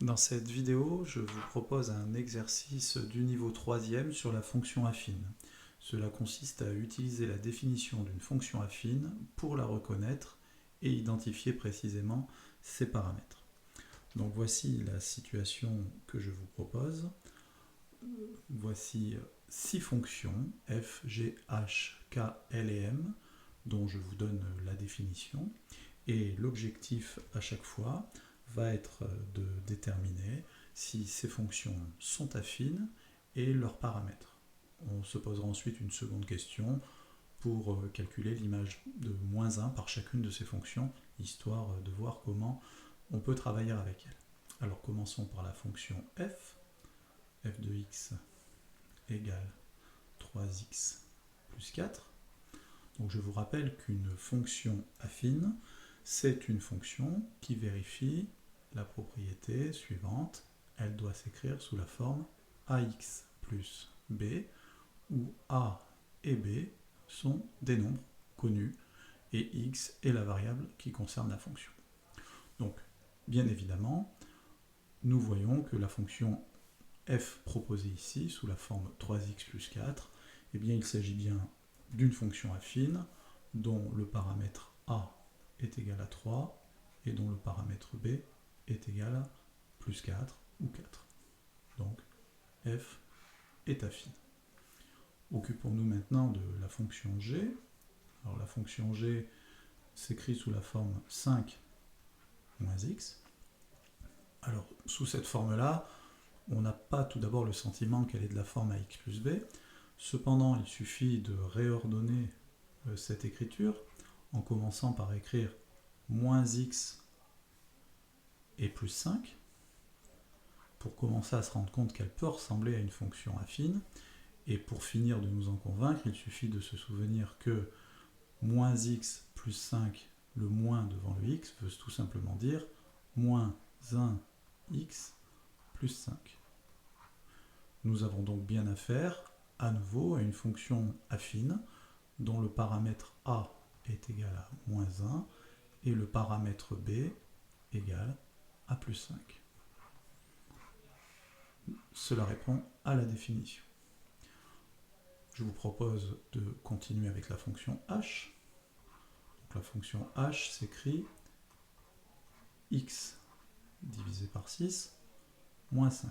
Dans cette vidéo, je vous propose un exercice du niveau 3e sur la fonction affine. Cela consiste à utiliser la définition d'une fonction affine pour la reconnaître et identifier précisément ses paramètres. Donc voici la situation que je vous propose. Voici 6 fonctions f, g, h, k, l et m dont je vous donne la définition. Et l'objectif à chaque fois va être de déterminer si ces fonctions sont affines et leurs paramètres. On se posera ensuite une seconde question pour calculer l'image de moins 1 par chacune de ces fonctions, histoire de voir comment on peut travailler avec elles. Alors commençons par la fonction f. F de x égale 3x plus 4. Donc je vous rappelle qu'une fonction affine, c'est une fonction qui vérifie la propriété suivante. Elle doit s'écrire sous la forme ax plus b, où a et b sont des nombres connus, et x est la variable qui concerne la fonction. Donc, bien évidemment, nous voyons que la fonction f proposée ici, sous la forme 3x plus 4, eh bien, il s'agit bien d'une fonction affine dont le paramètre a est égal à 3 et dont le paramètre b est égal à plus 4 ou 4. Donc f est affine. Occupons-nous maintenant de la fonction g. Alors la fonction g s'écrit sous la forme 5 moins x. Alors sous cette forme-là, on n'a pas tout d'abord le sentiment qu'elle est de la forme ax plus b. Cependant, il suffit de réordonner cette écriture en commençant par écrire moins x et plus 5 pour commencer à se rendre compte qu'elle peut ressembler à une fonction affine. Et pour finir de nous en convaincre, il suffit de se souvenir que moins x plus 5, le moins devant le x, veut tout simplement dire moins 1x plus 5. Nous avons donc bien affaire à nouveau à une fonction affine dont le paramètre a est égal à moins 1 et le paramètre b égal à plus 5. Cela répond à la définition. Je vous propose de continuer avec la fonction h. Donc la fonction h s'écrit x divisé par 6 moins 5.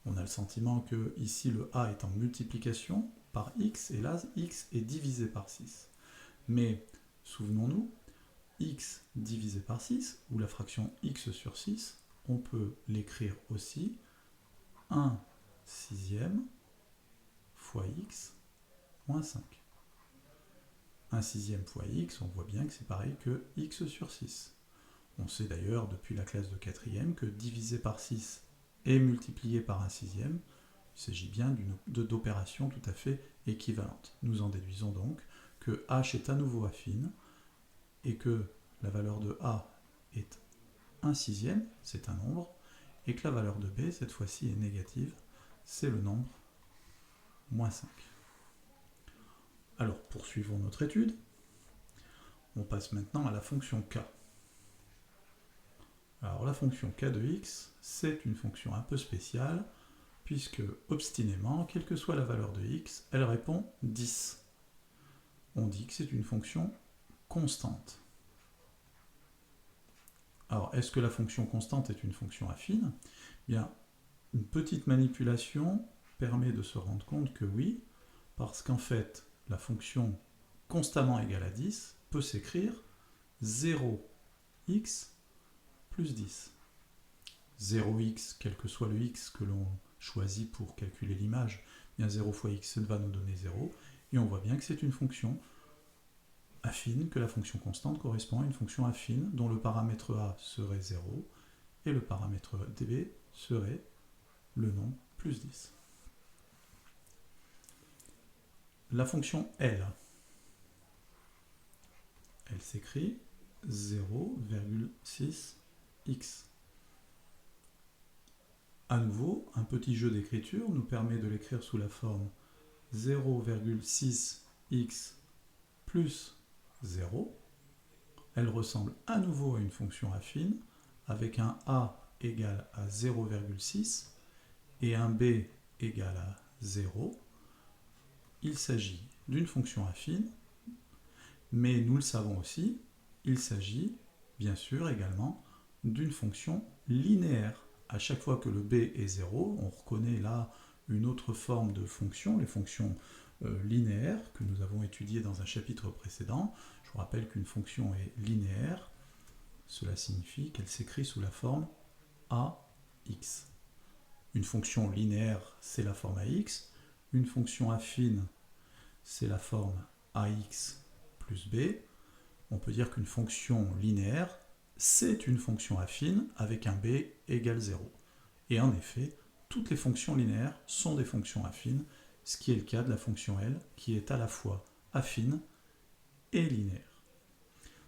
On a le sentiment que ici le a est en multiplication par x et là x est divisé par 6. Mais souvenons-nous, x divisé par 6, ou la fraction x sur 6, on peut l'écrire aussi 1 sixième fois x moins 5. 1 sixième fois x, on voit bien que c'est pareil que x sur 6. On sait d'ailleurs depuis la classe de 4e que divisé par 6 et multiplié par 1 sixième, il s'agit bien d'opérations tout à fait équivalentes. Nous en déduisons donc que h est à nouveau affine et que la valeur de a est 1 sixième, c'est un nombre, et que la valeur de b, cette fois-ci, est négative, c'est le nombre moins 5. Alors, poursuivons notre étude. On passe maintenant à la fonction k. Alors, la fonction k de x, c'est une fonction un peu spéciale, puisque, obstinément, quelle que soit la valeur de x, elle répond 10. On dit que c'est une fonction constante. Alors, est-ce que la fonction constante est une fonction affine ? Bien, une petite manipulation permet de se rendre compte que oui, parce qu'en fait, la fonction constamment égale à 10 peut s'écrire 0x plus 10. 0x, quel que soit le x que l'on choisit pour calculer l'image, bien 0 fois x va nous donner 0, et on voit bien que c'est une fonction affine, que la fonction constante correspond à une fonction affine dont le paramètre a serait 0 et le paramètre b serait le nombre plus 10. La fonction L, elle s'écrit 0,6x. À nouveau, un petit jeu d'écriture nous permet de l'écrire sous la forme 0,6x plus 0. Elle ressemble à nouveau à une fonction affine avec un a égale à 0,6 et un b égale à 0, il s'agit d'une fonction affine, mais nous le savons aussi, il s'agit bien sûr également d'une fonction linéaire. À chaque fois que le b est 0, on reconnaît là une autre forme de fonction, les fonctions linéaires que nous avons étudiées dans un chapitre précédent. Je vous rappelle qu'une fonction est linéaire, cela signifie qu'elle s'écrit sous la forme ax. Une fonction linéaire, c'est la forme ax. Une fonction affine, c'est la forme ax plus b. On peut dire qu'une fonction linéaire, c'est une fonction affine avec un b égale 0. Et en effet, toutes les fonctions linéaires sont des fonctions affines, ce qui est le cas de la fonction L, qui est à la fois affine et linéaire.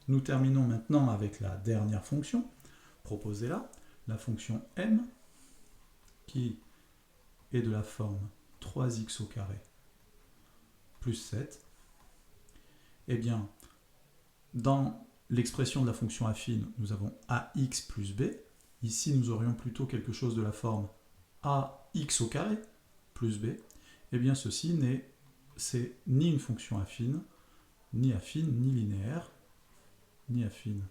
Nous terminons maintenant avec la dernière fonction proposée là, la fonction m, qui est de la forme 3x au carré plus 7. Eh bien, dans l'expression de la fonction affine, nous avons ax plus b. Ici, nous aurions plutôt quelque chose de la forme ax au carré plus b. Eh bien, ceci c'est ni une fonction affine, ni linéaire, ni affine,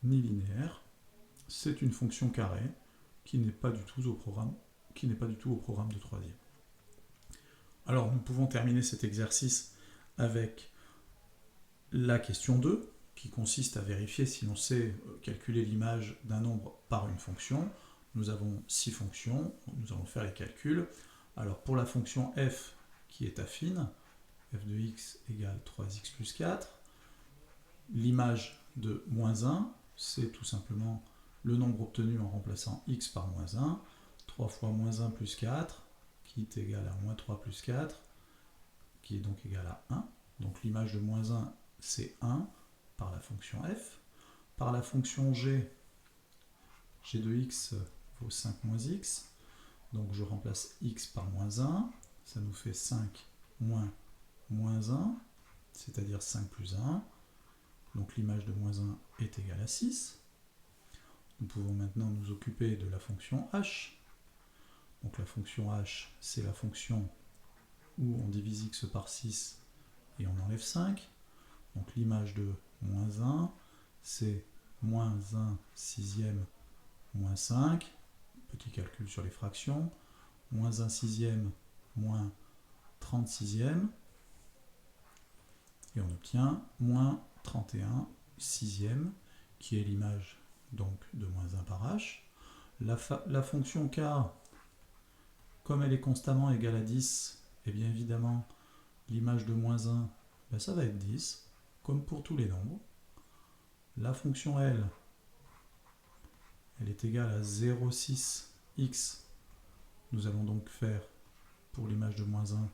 ni linéaire. C'est une fonction carrée qui n'est pas du tout au programme, de troisième. Alors, nous pouvons terminer cet exercice avec la question 2, qui consiste à vérifier si l'on sait calculer l'image d'un nombre par une fonction. Nous avons 6 fonctions, nous allons faire les calculs. Alors pour la fonction f qui est affine, f de x égale 3x plus 4, l'image de moins 1, c'est tout simplement le nombre obtenu en remplaçant x par moins 1, 3 fois moins 1 plus 4, qui est égal à moins 3 plus 4, qui est donc égal à 1. Donc l'image de moins 1, c'est 1 par la fonction f. Par la fonction g de x vaut 5 moins x. Donc je remplace x par moins 1. Ça nous fait 5 moins 1, c'est-à-dire 5 plus 1. Donc l'image de moins 1 est égale à 6. Nous pouvons maintenant nous occuper de la fonction h. Donc la fonction h, c'est la fonction où on divise x par 6 et on enlève 5. Donc l'image de moins 1, c'est moins 1 sixième moins 5. Petit calcul sur les fractions. Moins 1 sixième moins 30 sixième. Et on obtient moins 31 sixième, qui est l'image donc de moins 1 par h. La fonction k, comme elle est constamment égale à 10, et bien évidemment, l'image de moins 1, ben ça va être 10, comme pour tous les nombres. La fonction L, elle est égale à 0,6x. Nous allons donc faire, pour l'image de moins 1,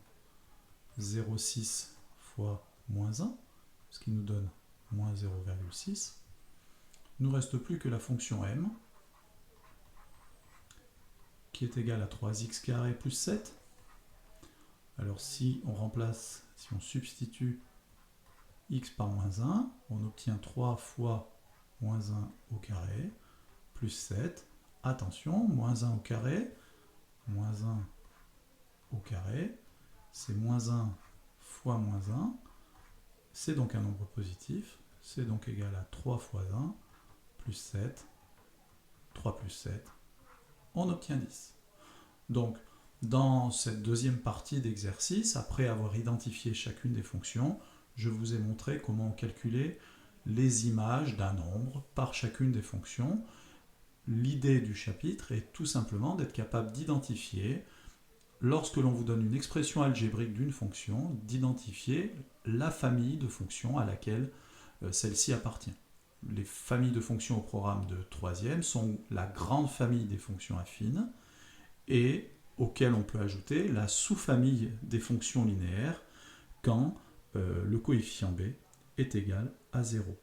0,6 fois moins 1, ce qui nous donne moins 0,6. Il ne nous reste plus que la fonction m, qui est égale à 3x carré plus 7. Alors si on substitue x par moins 1, on obtient 3 fois moins 1 au carré, plus 7. Attention, moins 1 au carré, c'est moins 1 fois moins 1, c'est donc un nombre positif, c'est donc égal à 3 fois 1, plus 7, 3 plus 7, on obtient 10. Donc, dans cette deuxième partie d'exercice, après avoir identifié chacune des fonctions, je vous ai montré comment calculer les images d'un nombre par chacune des fonctions. L'idée du chapitre est tout simplement d'être capable d'identifier, lorsque l'on vous donne une expression algébrique d'une fonction, d'identifier la famille de fonctions à laquelle celle-ci appartient. Les familles de fonctions au programme de troisième sont la grande famille des fonctions affines et auquel on peut ajouter la sous-famille des fonctions linéaires quand le coefficient b est égal à 0.